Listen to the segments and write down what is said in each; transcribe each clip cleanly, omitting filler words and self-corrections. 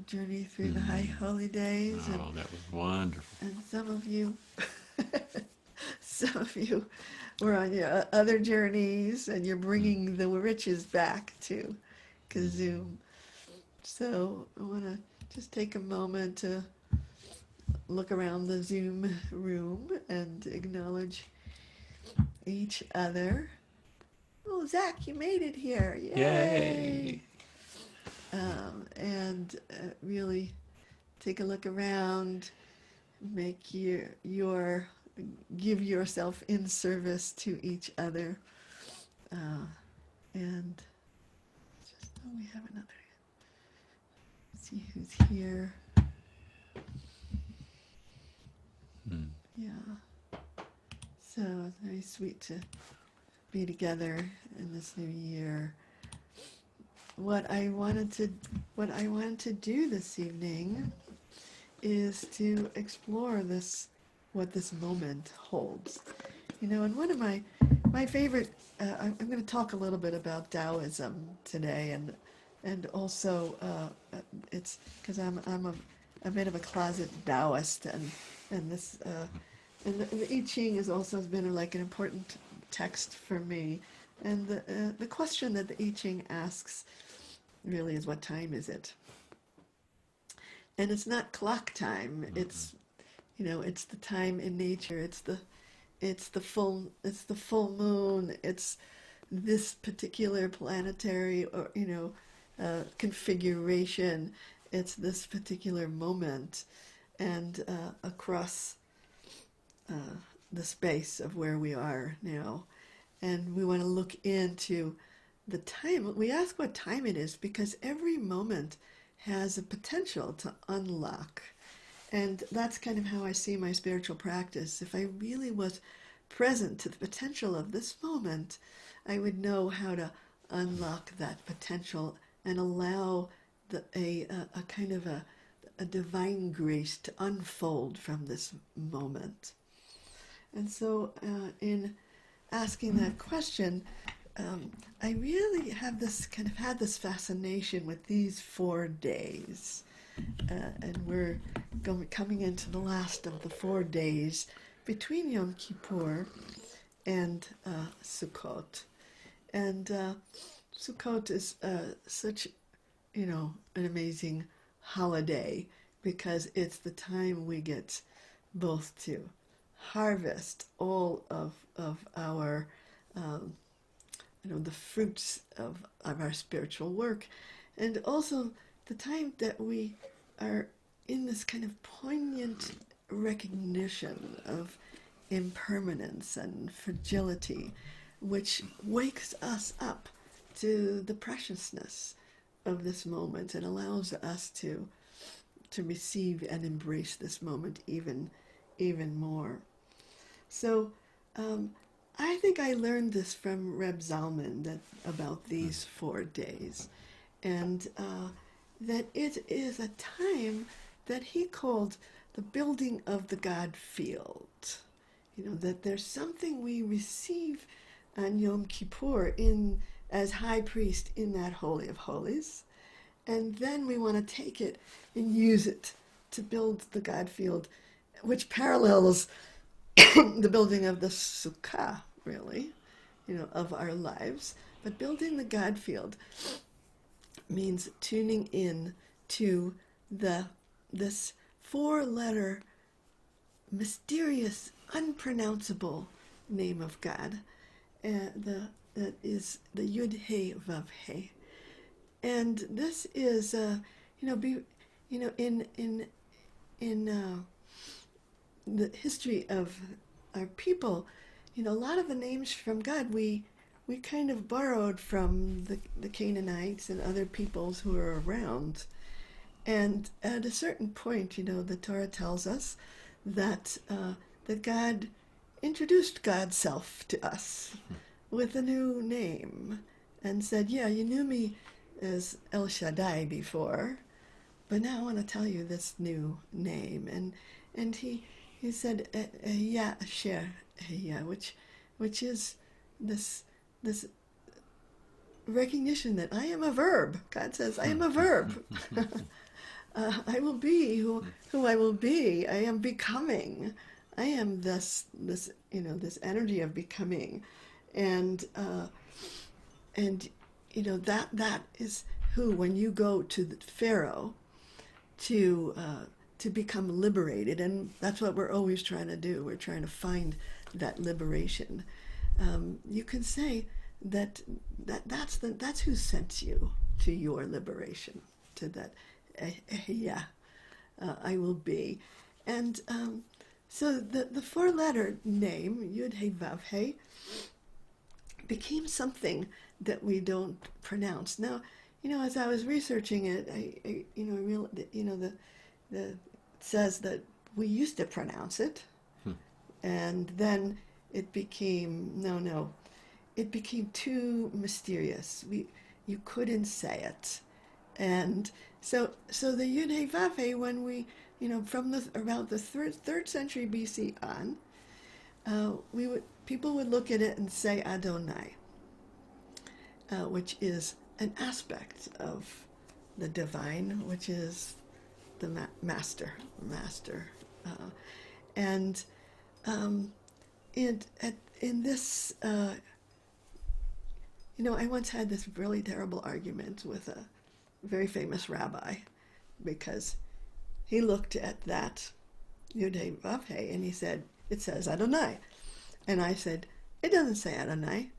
journey through the high holy days, Oh, that was wonderful. and some of you, some of you were on your other journeys, and you're Mm. bringing the riches back to KZOOM. So I want to just take a moment to look around the Zoom room and acknowledge each other. Oh, Zach, you made it here! Yay! Yay! And really take a look around, make your give yourself in service to each other, and just we have another. See who's here. Mm. Yeah. So it's very sweet to be together in this new year. What I wanted to do this evening is to explore what this moment holds. And one of my favorite. I'm going to talk a little bit about Taoism today, and also it's because I'm a bit of a closet Taoist, and this and the I Ching has also been like an important text for me. And the question that the I Ching asks really is, what time is it? And it's not clock time. It's the time in nature. It's the full moon. It's this particular planetary or configuration. It's this particular moment, and across the space of where we are now. And we want to look into the time. We ask what time it is because every moment has a potential to unlock. And that's kind of how I see my spiritual practice. If I really was present to the potential of this moment, I would know how to unlock that potential and allow a kind of a divine grace to unfold from this moment. And so, in asking that question, I really have had this fascination with these 4 days, and we're coming into the last of the 4 days between Yom Kippur and Sukkot. And Sukkot is such, an amazing holiday because it's the time we get both to harvest all of our, the fruits of our spiritual work, and also the time that we are in this kind of poignant recognition of impermanence and fragility, which wakes us up to the preciousness of this moment and allows us to receive and embrace this moment even more. So I think I learned this from Reb Zalman about these 4 days, and that it is a time that he called the building of the God field. That there's something we receive on Yom Kippur as high priest in that Holy of Holies, and then we want to take it and use it to build the God field, which parallels the building of the Sukkah, really, of our lives. But building the God field means tuning in to this 4-letter, mysterious, unpronounceable name of God, that is the Yud He Vav He. And this is, in the history of our people, a lot of the names from God we kind of borrowed from the Canaanites and other peoples who were around. And at a certain point, the Torah tells us that that God introduced God's self to us with a new name and said, yeah, you knew me as El Shaddai before, but now I want to tell you this new name. And he said, Ya Asher Ya, which is this recognition that I am a verb. God says, I am a verb. I will be who I will be. I am becoming. I am this this energy of becoming, and that is who, when you go to the Pharaoh to become liberated, and that's what we're always trying to do. We're trying to find that liberation. You can say that's who sent you to your liberation, to that I will be. And so the four-letter name, Yud He Vav He, became something that we don't pronounce. Now, as I was researching it, I realized, it says that we used to pronounce it, and then it became, it became too mysterious. You couldn't say it. And so the Yud He Vav He, when we, from around the third century BC on, people would look at it and say Adonai, which is an aspect of the divine, which is the master, and in this, I once had this really terrible argument with a very famous rabbi, because he looked at that Yud He Vav He and he said, it says Adonai. And I said, it doesn't say Adonai.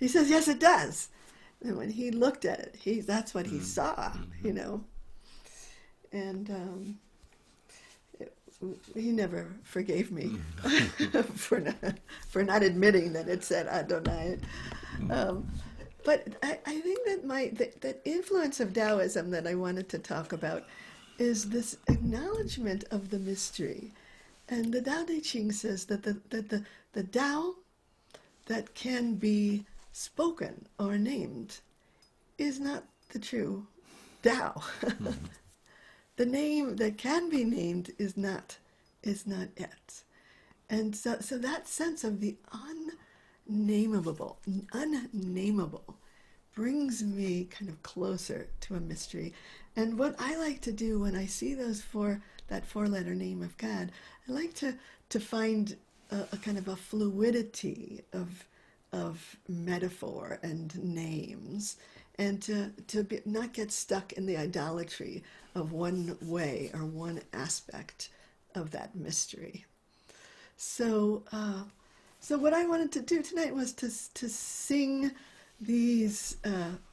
He says, yes, it does. And when he looked at it, that's what he saw, And he never forgave me for not admitting that it said Adonai. But I think that that influence of Taoism that I wanted to talk about is this acknowledgement of the mystery. And the Tao Te Ching says that the Tao that can be spoken or named is not the true Tao. The name that can be named is not it. And so that sense of the unnameable brings me kind of closer to a mystery. And what I like to do when I see that four-letter name of God, I like to find a kind of a fluidity of metaphor and names, and to not get stuck in the idolatry of one way or one aspect of that mystery. So what I wanted to do tonight was to sing these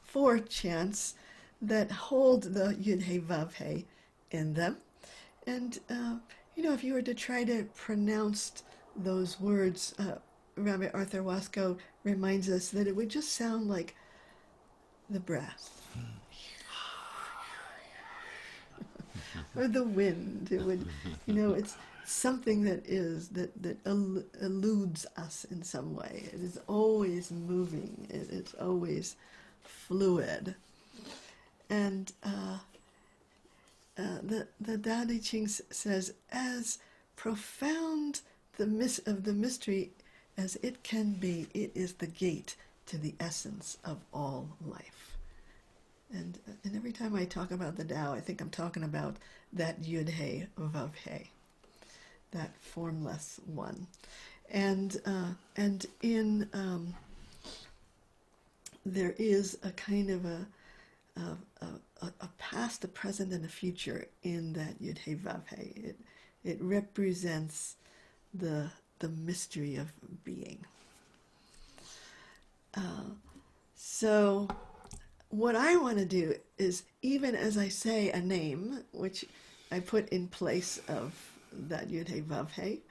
four chants that hold the Yud He Vav He in them. And, if you were to try to pronounce those words, Rabbi Arthur Wasco reminds us that it would just sound like the breath. Or the wind. It would, it's something that eludes us in some way. It is always moving. It's always fluid. And the Tao Te Ching says, as profound of the mystery as it can be, it is the gate to the essence of all life. And every time I talk about the Tao, I think I'm talking about that Yud He Vav He, that formless one. And in there is a kind of a past, a present, and a future in that Yud He Vav He. It represents the mystery of being. So what I want to do is, even as I say a name, which I put in place of that Yud He Vav He,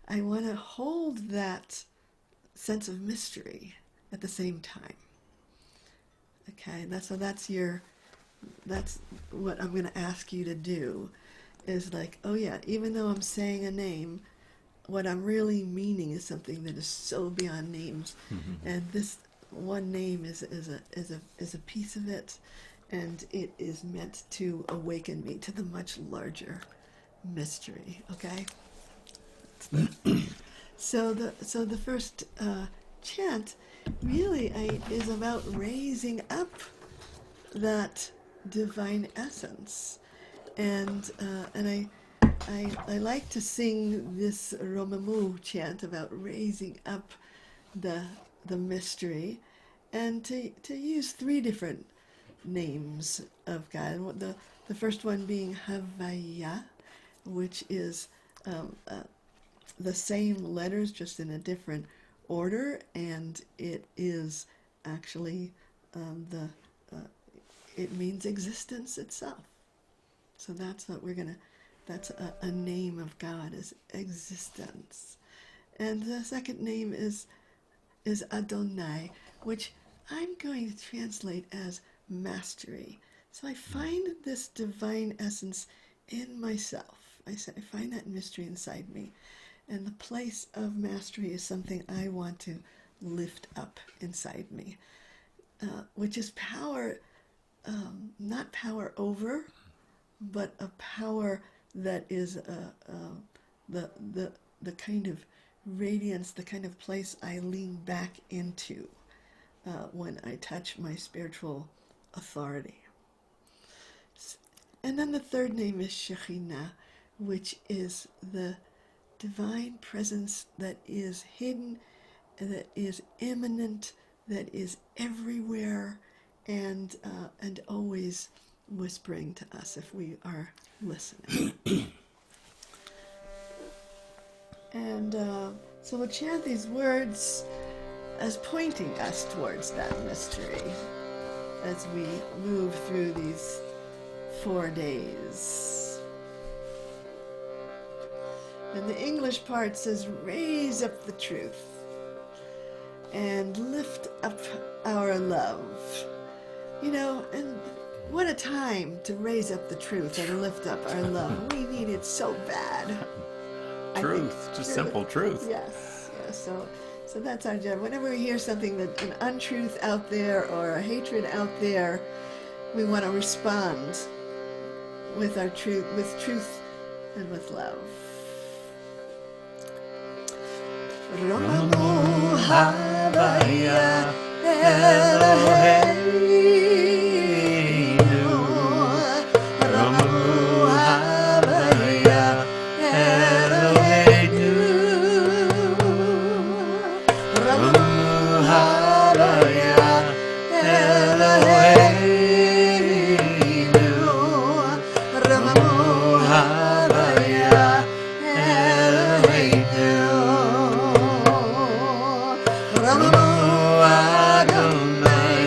I want to hold that sense of mystery at the same time. Okay, that's what I'm going to ask you to do, is like, oh yeah, even though I'm saying a name, what I'm really meaning is something that is so beyond names, and this one name is a piece of it, and it is meant to awaken me to the much larger mystery. Okay. So the first chant really is about raising up that divine essence. And I like to sing this Romamu chant about raising up the mystery, and to use three different names of God. The first one being Havaya, which is the same letters just in a different order, and it is actually it means existence itself. So that's what that's a name of God, is existence. And the second name is Adonai, which I'm going to translate as mastery. So I find this divine essence in myself. I find that mystery inside me. And the place of mastery is something I want to lift up inside me, which is power, not power over, but a power that is the kind of radiance, the kind of place I lean back into when I touch my spiritual authority. And then the third name is Shekhinah, which is the divine presence that is hidden, that is immanent, that is everywhere, and always whispering to us if we are listening. And so we'll chant these words as pointing us towards that mystery as we move through these 4 days. And the English part says, raise up the truth and lift up our love. You know, and what a time to raise up the truth and lift up our love. We need it so bad. Truth, just simple truth. Yes. So that's our job. Whenever we hear something, that an untruth out there or a hatred out there, we want to respond with our truth, and with love. Ramu Havaya Eloheinu, Ramu Havaya Eloheinu, Ramu Havaya Eloheinu, Ramu Havaya Eloheinu, Ramu Adonai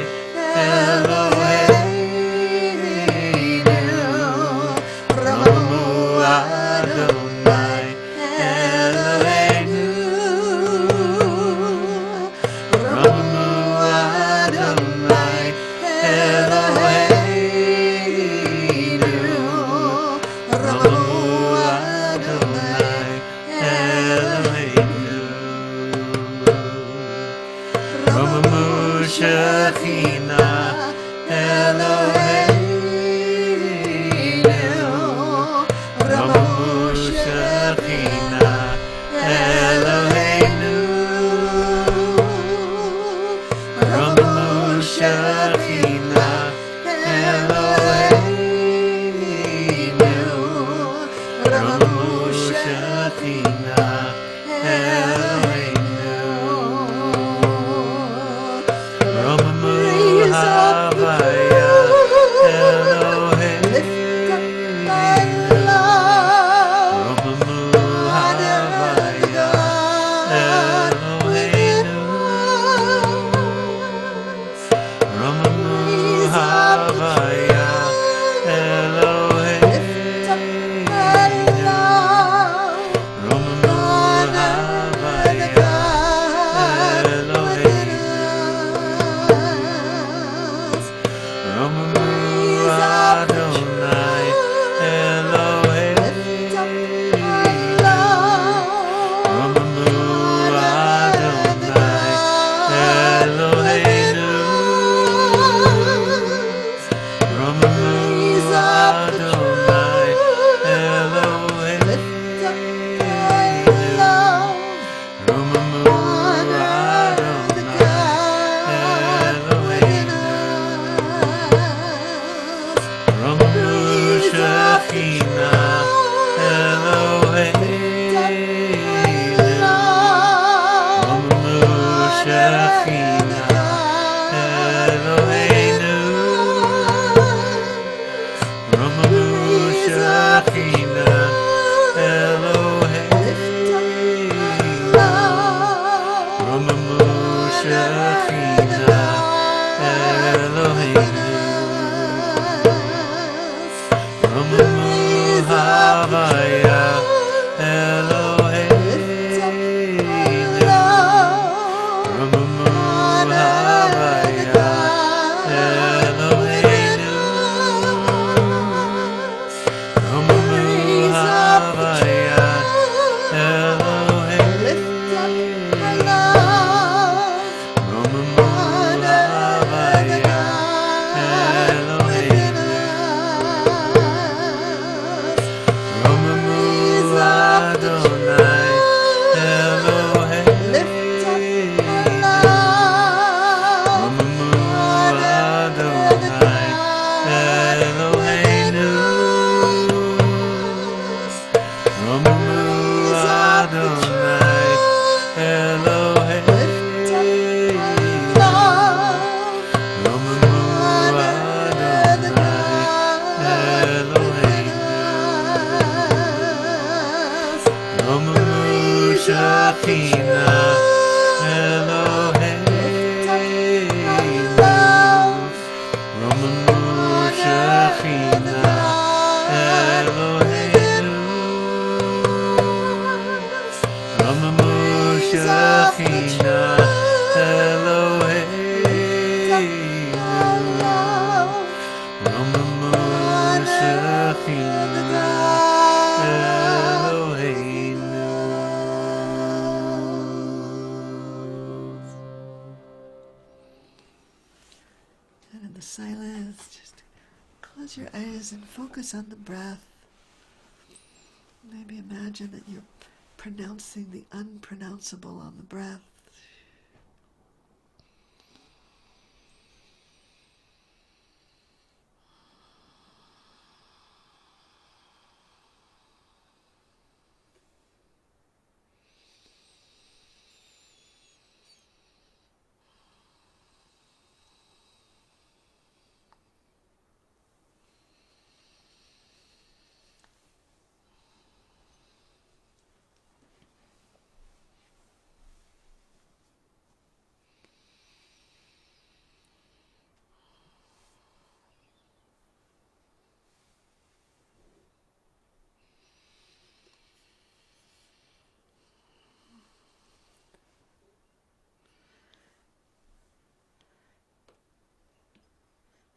Shekhinah Eloheinu Romamu Shekhinah Eloheinu Romamu Shekhinah Eloheinu Romamu Shekhinah Eloheinu Romamu Havaya Eloheinu Romamu Havaya Eloheinu Romamu Havaya Eloheinu Romamu Havaya Eloheinu Romamu Adonai Eloheinu Romamu Adonai Eloheinu Romamu Adonai Eloheinu Romamu Adonai Eloheinu Romamu Shekhinah Eloheinu Romamu Shekhinah Eloheinu Romamu Shekhinah Eloheinu Romamu Shekhinah Eloheinu. And in the silence, just close your eyes and focus on the breath. Maybe imagine that you're pronouncing the unpronounceable on the breath.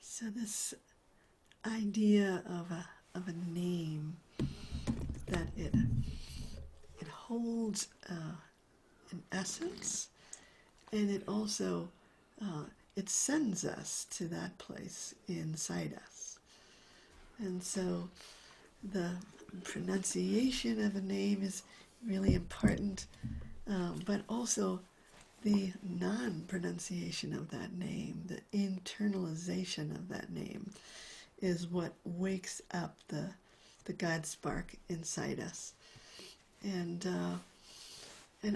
So this idea of a name, that it holds an essence, and it also it sends us to that place inside us. And so the pronunciation of a name is really important, but also the non-pronunciation of that name, the internalization of that name, is what wakes up the God spark inside us. And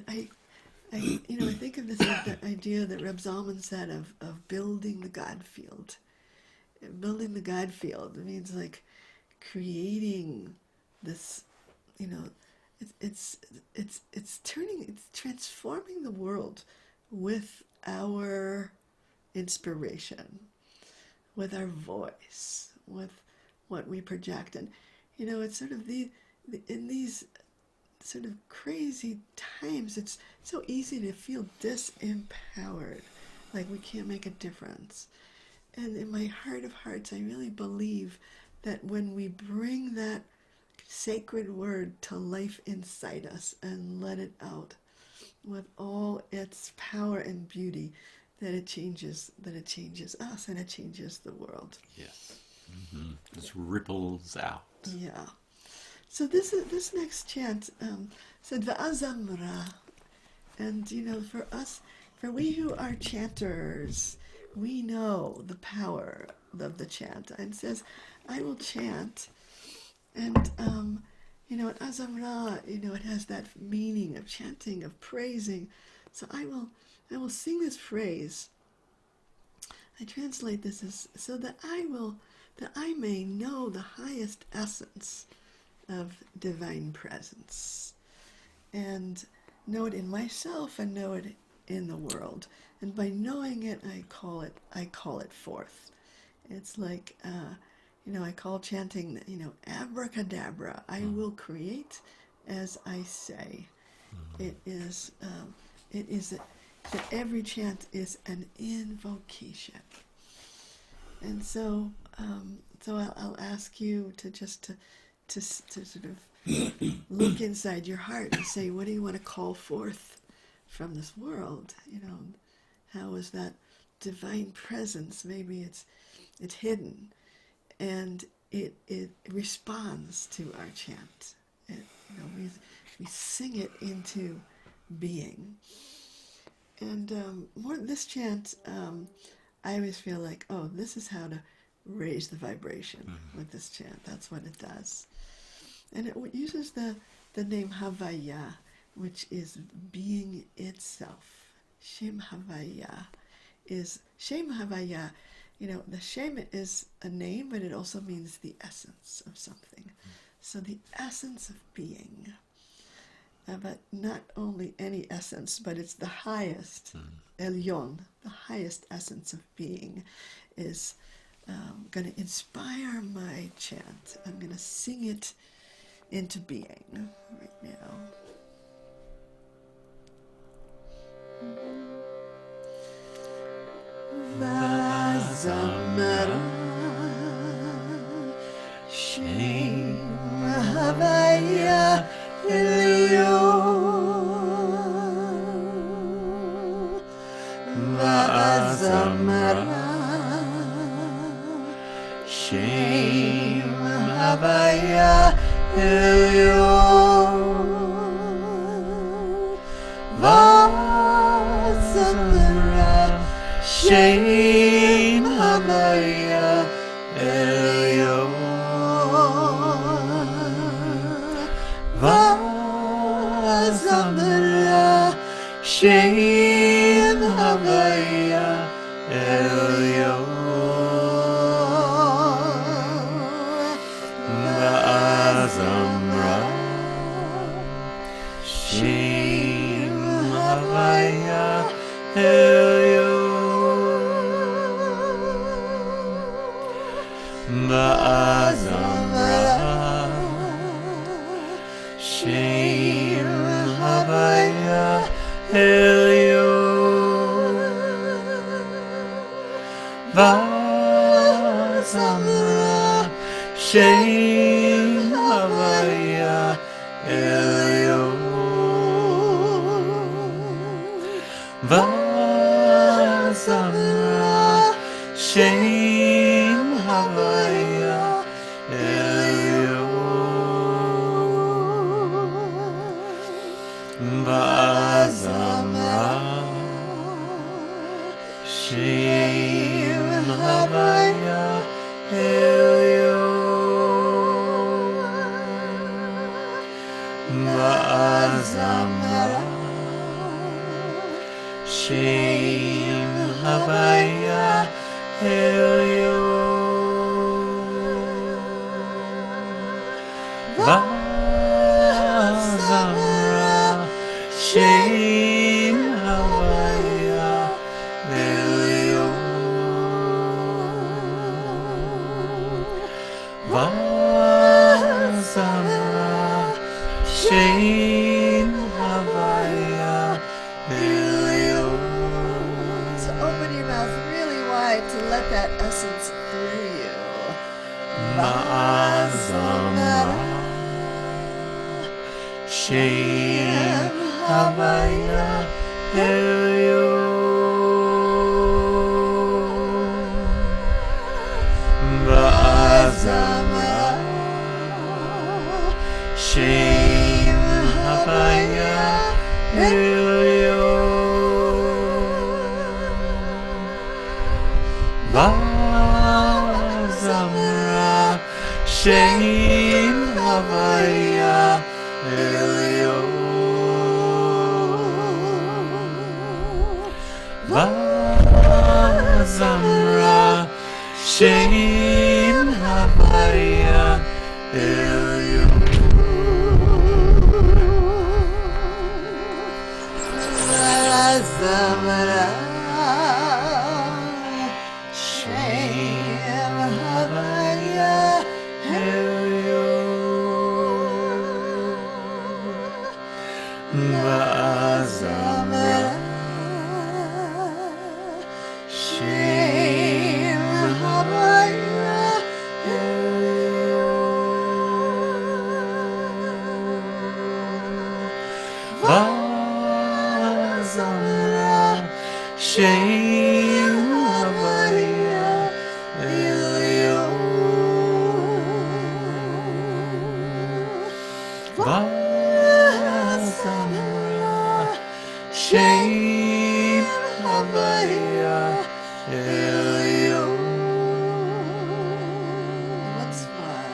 I think of this the idea that Reb Zalman said of building the God field. Building the God field means like creating this, it's transforming the world with our inspiration, with our voice, with what we project. And it's sort of in these sort of crazy times, it's so easy to feel disempowered, like we can't make a difference. And in my heart of hearts, I really believe that when we bring that sacred word to life inside us and let it out with all its power and beauty, that it changes us and it changes the world. Yes. Mm-hmm. Just ripples out. Yeah. So this next chant said Va'azamra, and for us, for we who are chanters, we know the power of the chant. And it says, I will chant, And and Azamra, it has that meaning of chanting, of praising. So I will sing this phrase. I translate this as so that I may know the highest essence of divine presence, and know it in myself and know it in the world. And by knowing it, I call it forth. It's like, I call chanting, abracadabra. I will create as I say. It is that every chant is an invocation. And so I'll ask you to just to sort of look inside your heart and say, what do you want to call forth from this world? How is that divine presence? Maybe it's hidden, and it responds to our chant. We sing it into being. And this chant, I always feel like, this is how to raise the vibration with this chant. That's what it does. And it uses the name Havaya, which is being itself. Shem Havaya is Shem Havaya. The Shem is a name, but it also means the essence of something. So the essence of being. But not only any essence, but it's the highest, Elyon, the highest essence of being, is going to inspire my chant. I'm going to sing it into being right now. Vazamara Shem Havaya Elyon Vazamara Shem Havaya Elyon Vazamara Shem Havaya Elyon Vazamara Shem Havaya Elyon Vazamara Shem Havaya Elyon Vazamara Shem Havaya Elyon Vazamara Shem Havaya Elyon Vazamara Shem Havaya Elyon Vazamara Shem Havaya Elyon Vazamara Shem Havaya Elyon Vazamara Shem Havaya Elyon Vazamara Shem Havaya Elyon. So open your mouth really wide to let that essence through you. Vazamara Shem Havaya Elyon Vazamara Shem Havaya Elyon Vazamara Shem Havaya Elio Vazamra Shein Havaya Elio Vazamra Shein Havaya Elio Vazamra Shein Havaya Elio Vazamra Shein Havaya Elio Vazamra Shein Havaya Elio Once more.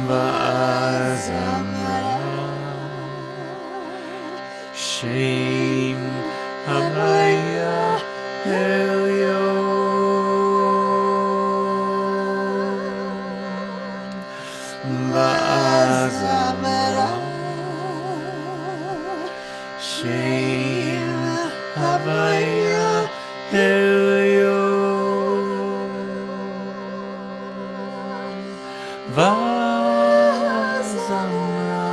Vazamra Shein Havaya Elio Vazamra Shein Havaya Elio Vazamra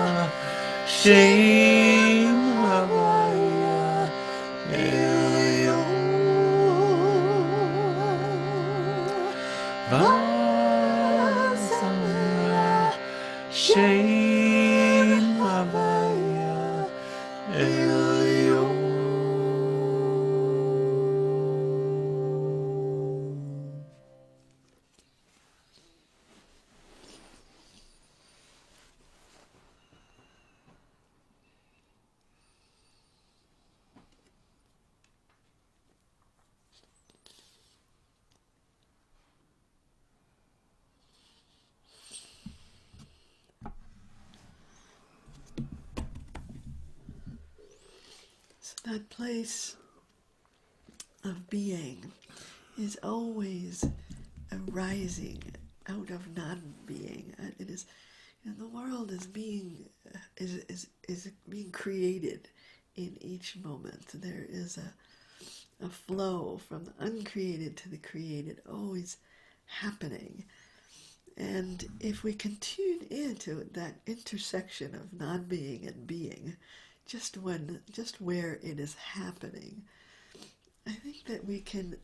Shein Havaya Elio Vazamra Shein Havaya Elio So that place of being is always arising out of non-being. It is, the world is being is being created in each moment. There is a flow from the uncreated to the created, always happening. And if we can tune into that intersection of non-being and being, just where it is happening, I think that we can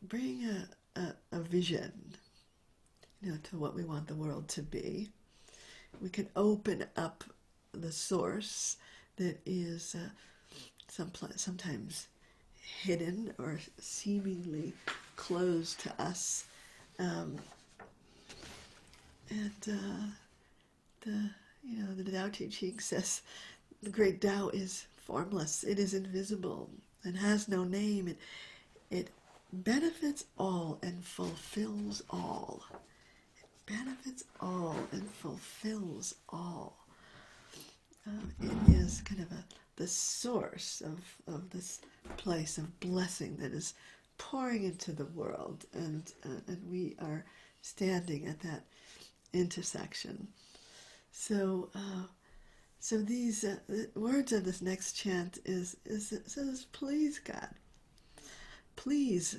bring a vision, to what we want the world to be. We can open up the source that is sometimes hidden or seemingly closed to us, and the Tao Te Ching says the great Tao is formless. It is invisible and has no name. It benefits all and fulfills all. It benefits all and fulfills all. It is kind of the source of this place of blessing that is pouring into the world, and we are standing at that intersection. So these words of this next chant says, "Please God, please,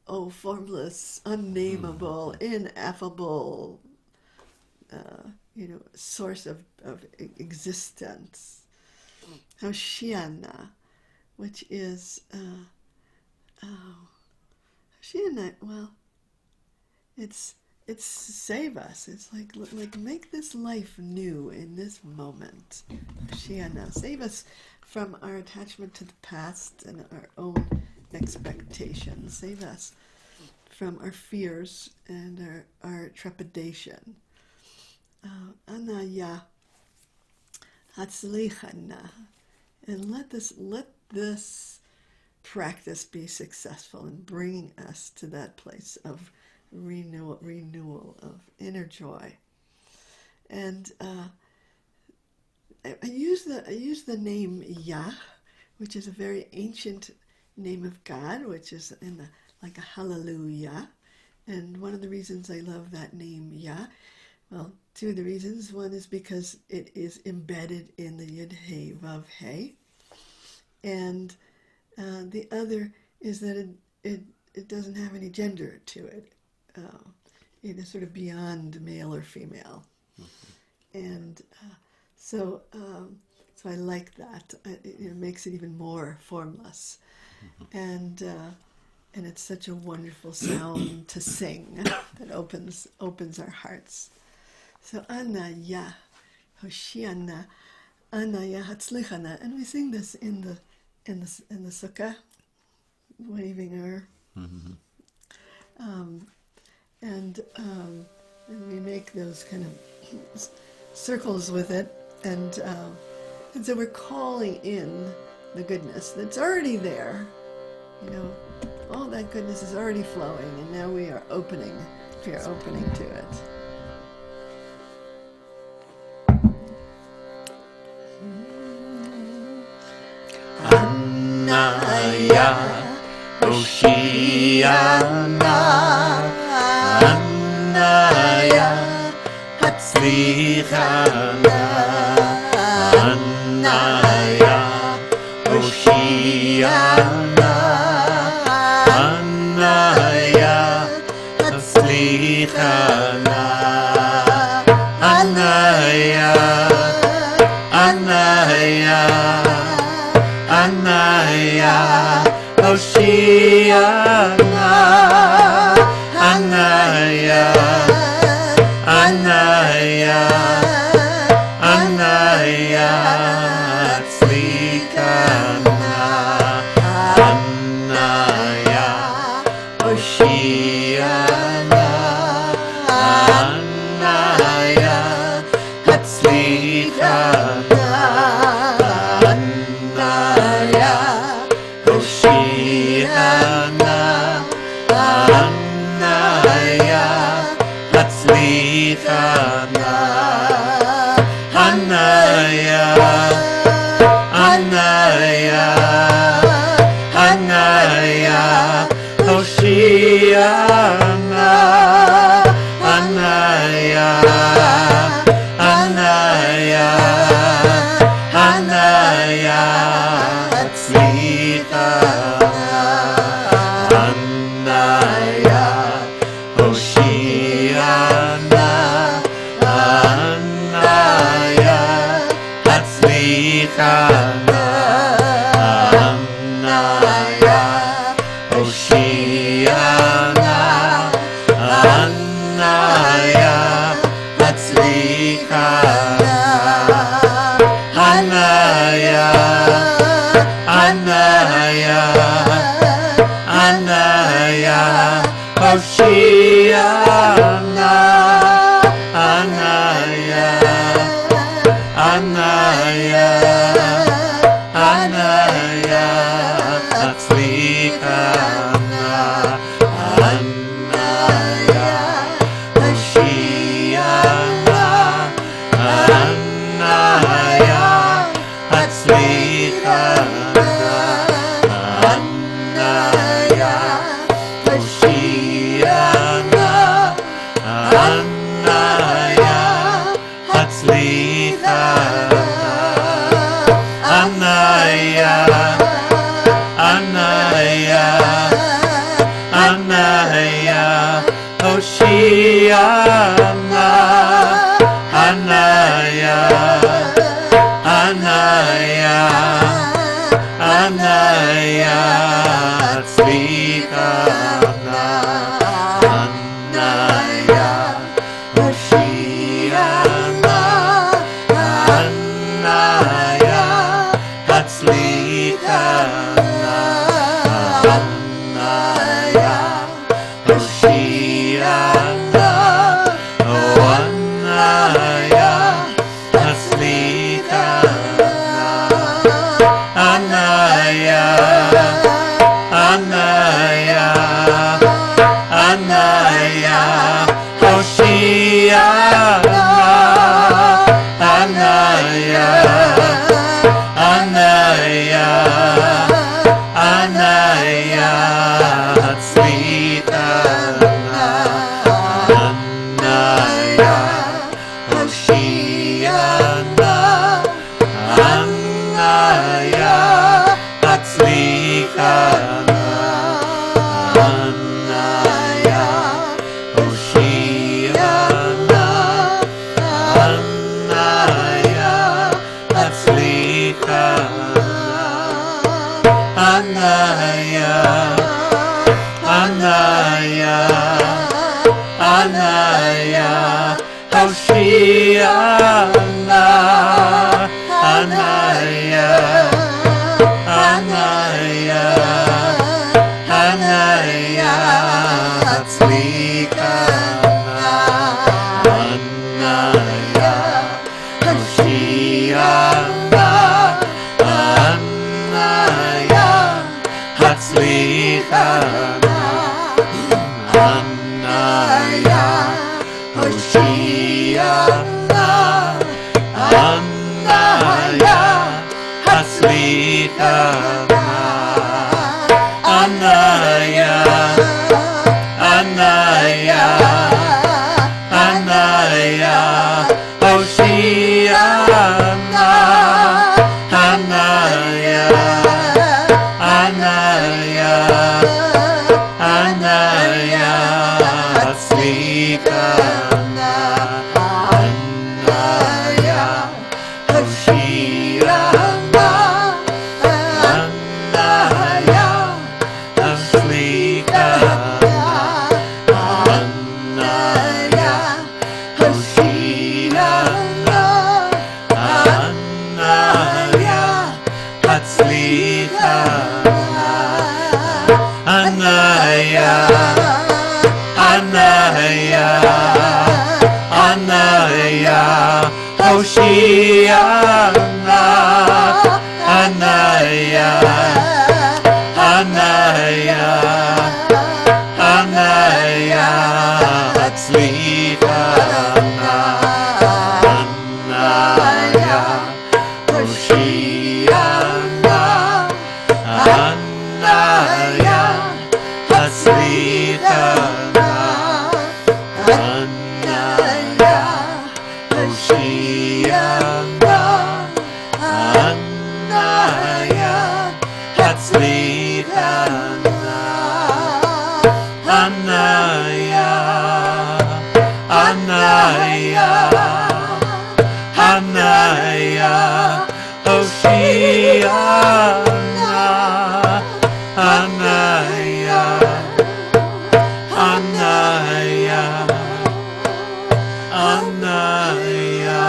O formless, unnameable, ineffable, source of existence, Hoshiana," which is Hoshiana. Well, it's save us. It's like make this life new in this moment. Hoshiana, save us from our attachment to the past and our own expectations. Save us from our fears and our trepidation. Anaya Hatzlichana, and let this practice be successful in bringing us to that place of renewal of inner joy. And I use the name Yah, which is a very ancient name of God, which is like a hallelujah. And one of the reasons I love that name Yah, well, two of the reasons. One is because it is embedded in the Yud Hey Vav Hey, and the other is that it doesn't have any gender to it. It is sort of beyond male or female, and so I like that. It makes it even more formless, and it's such a wonderful sound to sing that opens our hearts. So Anaya, Hoshiana, Anaya Hatzlichana, and we sing this in the sukkah, waving our, and we make those kind of circles with it, and so we're calling in the goodness that's already there. You know, all that goodness is already flowing, and now we are opening to it. Anaya, Oshiana, Anaya, Hatzlichana, Anaya, Oshiana, Anaya, Hatzlichana, Anaya, Anaya, Anaya, Oshiana, Anaya, Anaya, Anaya, Tzlikana, Anaya, Oshiana, Anaya, Tzlikana, Anaya, Oshiana, Anaya, Hatzlichana, Anaya, Anaya, Anaya, Oshiana, Anaya, Anaya, Anaya, Hatzlichana, Anaya, Oshiana, Anaya, Hatzlichana, Anaya, Oshiana, Anaya, Hatzlichana, Anaya, Anaya, Anaya, Oshiana, Anaya, Anaya, Anaya, Hatzlichana, Anaya, Oshiana, Anaya, Hatzlichana, Anaya, Oshiana, Anaya, Hatzlichana, Anaya, Anaya, Anaya, Oshiana, Anaya, Anaya, Anaya, Tzlikana, Anaya, Oshiana, Anaya, Tzlikana, Anaya, Oshiana, Hoshiana, Anaya, Anaya, Anaya, Hatzlikana, Anaya, Hoshiana, Anaya, Hatzlikana, Anaya, Hoshiana, Anaya, Hatzlikana, Anaya, Anaya, Anaya, Hoshiana, Anaya, Anaya, Anaya, Hatzlikana, Anaya, Hoshiana, Anaya, Hatzlikana, Anaya, Hoshiana, Anaya, Hatzlikana, Anaya, Anaya, Anaya, Hoshiana, Anaya, Anaya, Anaya, Hatzlikana, Anaya, Hoshiana, Anaya, Hatzlikana, Anaya, Hoshiana, Anaya, Hatzlikana, Anaya, Anaya, Anaya, Hoshiana, Anaya, Anaya, Anaya,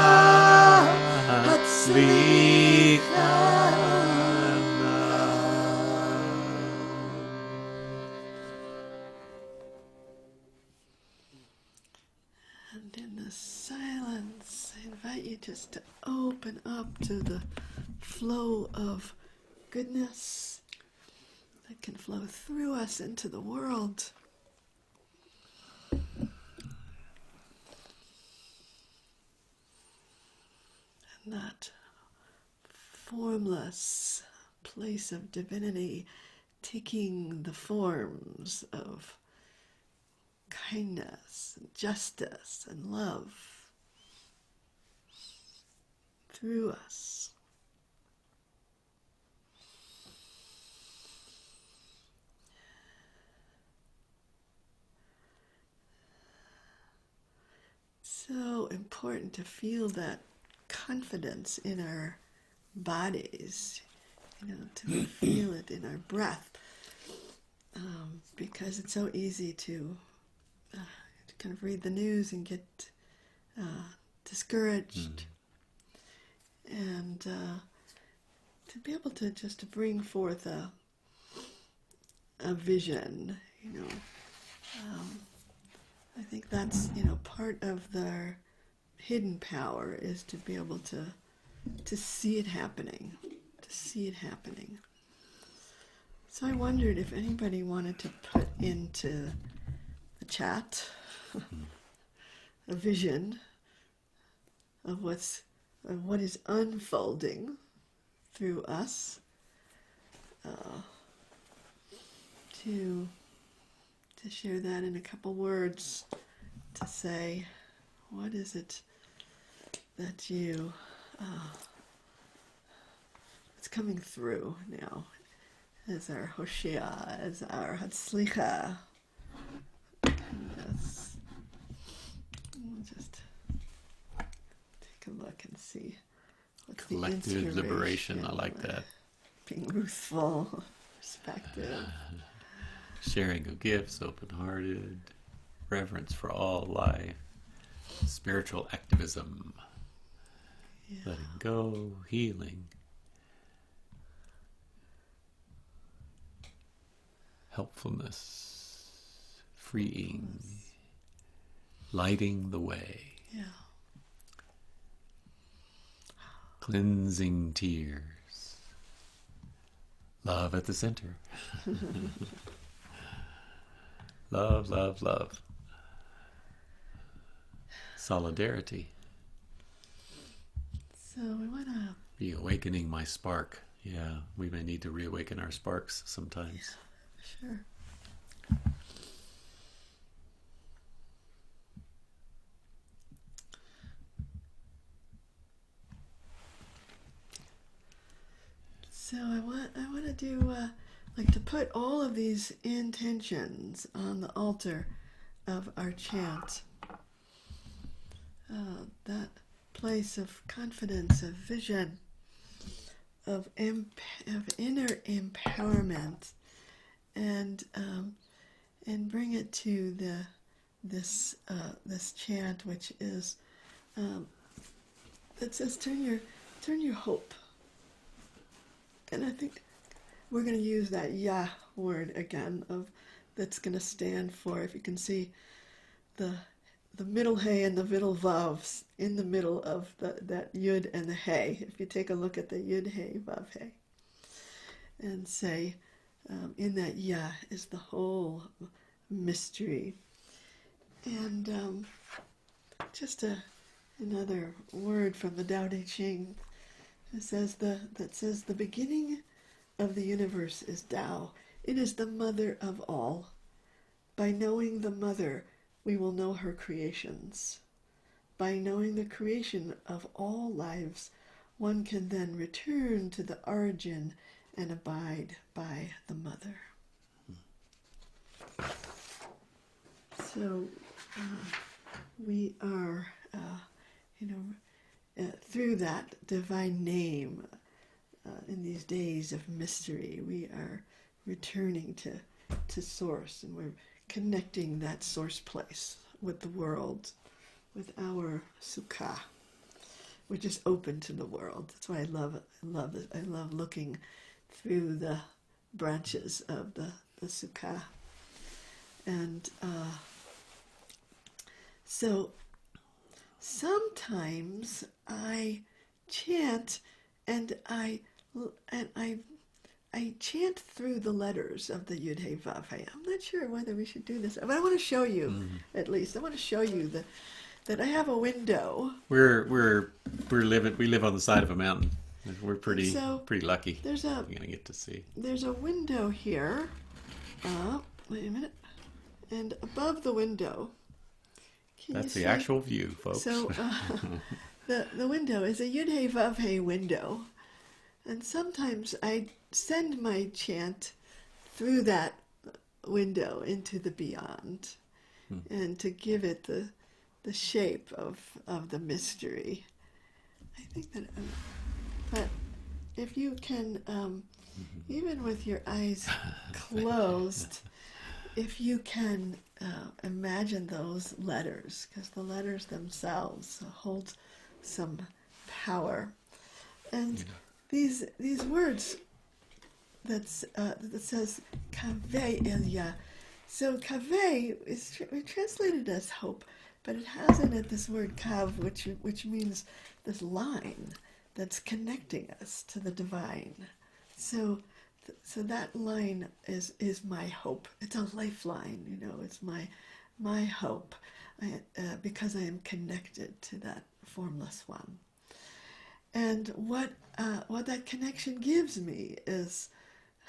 And in the silence, I invite you just to open up to the flow of goodness that can flow through us into the world. And that formless place of divinity taking the forms of kindness, and justice, and love through us. So important to feel that confidence in our bodies, to feel it in our breath, because it's so easy to kind of read the news and get discouraged, and to be able to just bring forth a vision, I think that's part of their hidden power is to be able to see it happening, So I wondered if anybody wanted to put into the chat a vision of what is unfolding through us, to share that in a couple words, to say, what is it that you, it's coming through now as our Hoshea, as our Hatzlicha. Yes. We'll just take a look and see what's collective the inspiration. liberation. I like that. Being ruthful, respectful. Sharing of gifts, open-hearted, reverence for all life, spiritual activism. Yeah. Letting go, healing, helpfulness, freeing, lighting the way, Yeah. cleansing tears, love at the center. Love, love, love. Solidarity. So we want to Reawakening my spark. Yeah, we may need to reawaken our sparks sometimes. sure. So I want to do like to put all of these intentions on the altar of our chant. That place of confidence, of vision, of inner empowerment, and bring it to this chant, which is it says turn your hope. And I think we're going to use that Yah word again, that's going to stand for, if you can see the middle hey and the middle vav in the middle of that yud and the hey. If you take a look at the yud hey vav hey, and say in that Yah is the whole mystery. And just another word from the Tao Te Ching. It says that says the beginning of the universe is Tao. It is the mother of all. By knowing the mother, we will know her creations. By knowing the creation of all lives, one can then return to the origin and abide by the mother. So we are, through that divine name, in these days of mystery, we are returning to source, and we're connecting that source place with the world, with our sukkah, which is open to the world. That's why I love it. I love looking through the branches of the sukkah. And so sometimes I chant and I chant through the letters of the Yud Hey Vav Hey. I'm not sure whether we should do this, but I want to show you at least. I want to show you that I have a window. We live on the side of a mountain. We're pretty lucky. We're gonna get to see. There's a window here. Wait a minute. And above the window, that's the actual view, folks. So the window is a Yud Hey Vav Hey window, and sometimes I send my chant through that window into the beyond, and to give it the shape of the mystery. I think that, but if you can, even with your eyes closed, if you can imagine those letters, because the letters themselves hold some power, and these words that says kaveh Elia. So kaveh is translated as hope, but it has in it this word kav, which means this line that's connecting us to the divine. So that line is my hope. It's a lifeline, it's my hope, because I am connected to that formless one. And what that connection gives me is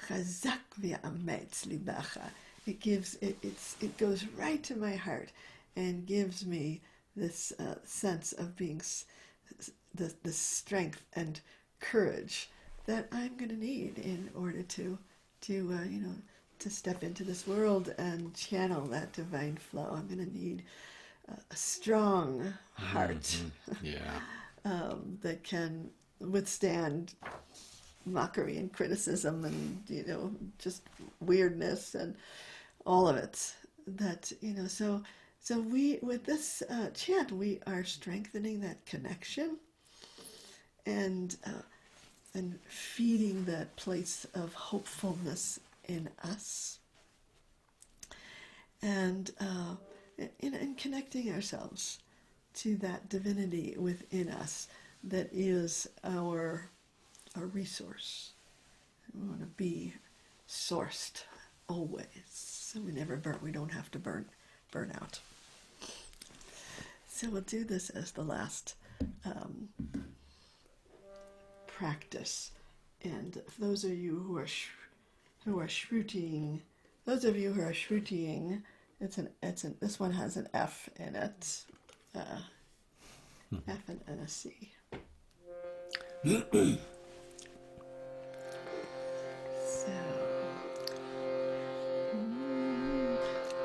chazak v'ametz libacha. It goes right to my heart and gives me this sense of being the strength and courage that I'm going to need in order to step into this world and channel that divine flow. I'm going to need a strong heart that can withstand mockery and criticism and just weirdness and all of it. That so So with this chant, we are strengthening that connection and feeding that place of hopefulness in us, and in connecting ourselves to that divinity within us that is our resource. We want to be sourced always, so we don't have to burn out. So we'll do this as the last practice. And those of you who are shruting, this one has an F in it, F and a C. So,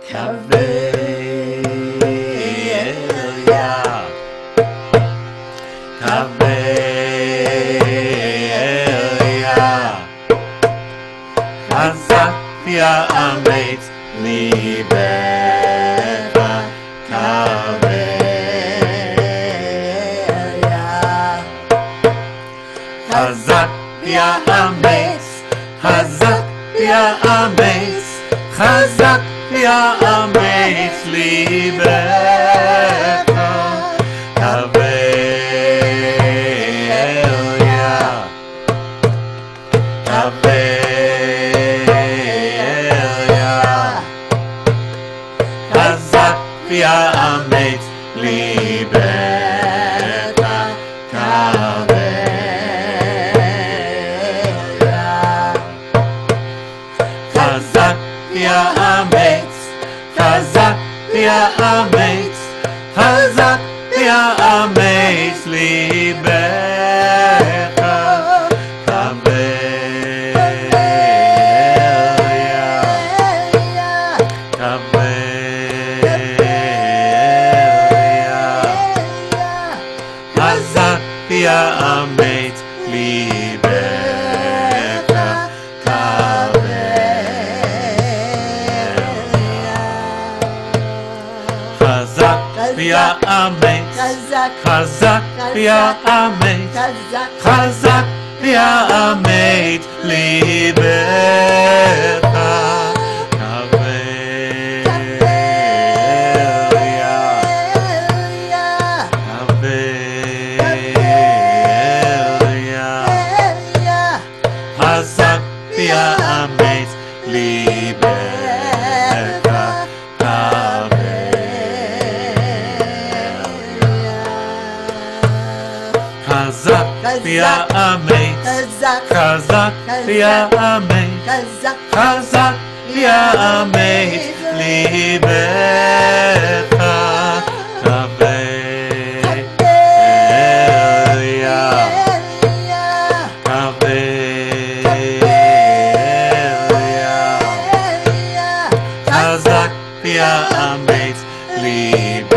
Cavelia, Azafia amet libera Cavelia, Azafia amet, Azafia amet, Azafia amet libera Cavelia, Cavelia, Azafia amet libera Cavelia, Azafia amet, Azafia amet, Azafia amet libera Azafia amet libera Azafia amet, Azafia amet, Azafia amet libera Azafia amet libera Azafia amet, Azafia amet, Azafia amet libera Cavelia, Cavelia, Azafia amet libera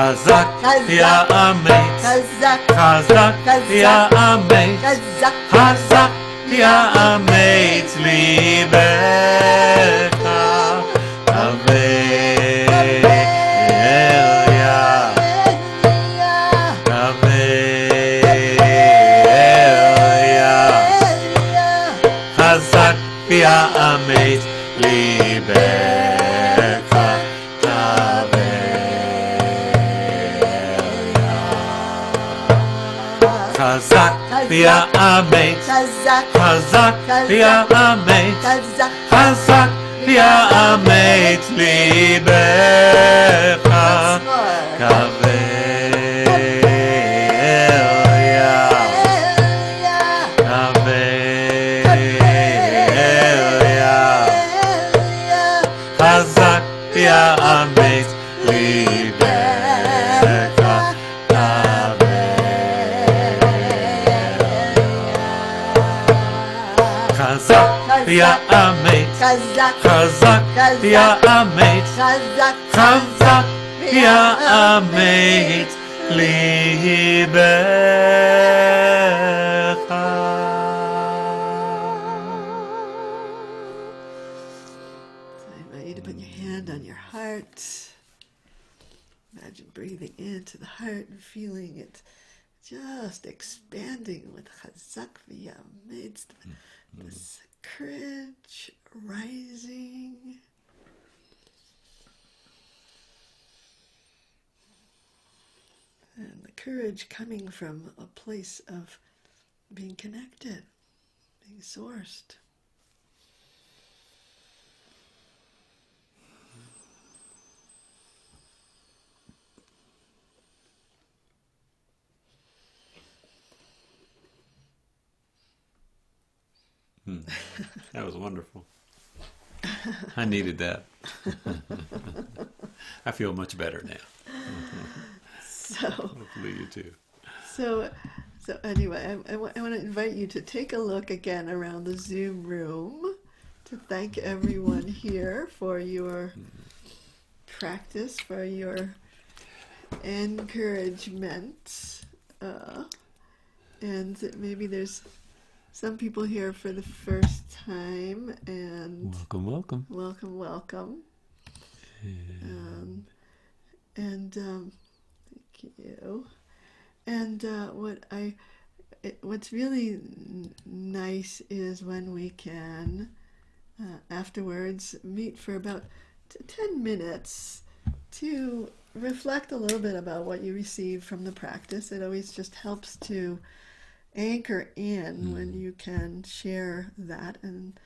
Azafia amet, Azafia amet, Azafia amet libera Cavelia, Cavelia, Azafia amet libera Azafia amet, Azafia amet, Azafia amet libera Cavelia, Cavelia, Azafia amet libera Azafia amet, Azafia amet, Azafia amet libera you to put your hand on your heart. Imagine breathing into the heart and feeling it just expanding with Chazak v'Yametz, this courage rising. And the courage coming from a place of being connected, being sourced. That was wonderful. I needed that. I feel much better now. So, hopefully you too. So anyway, I want to invite you to take a look again around the Zoom room, to thank everyone here for your practice, for your encouragement. And maybe there's some people here for the first time, and welcome. Thank you. And what's really nice is when we can afterwards meet for about 10 minutes to reflect a little bit about what you received from the practice. It always just helps to anchor in when you can share that, and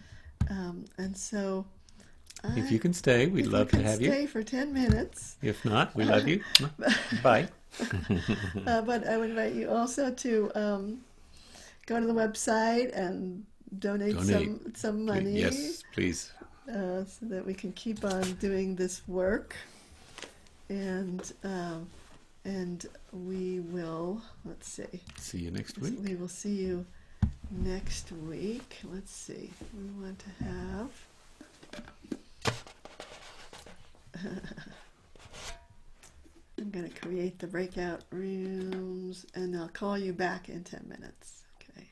so if you can stay, we'd love to have you. Stay for 10 minutes. If not, we love you. Bye. But I would invite you also to go to the website and donate. some money. Yes, please. So that we can keep on doing this work, and we will, let's see. See you next week. We will see you next week. Let's see. We want to have... I'm going to create the breakout rooms, and I'll call you back in 10 minutes. Okay.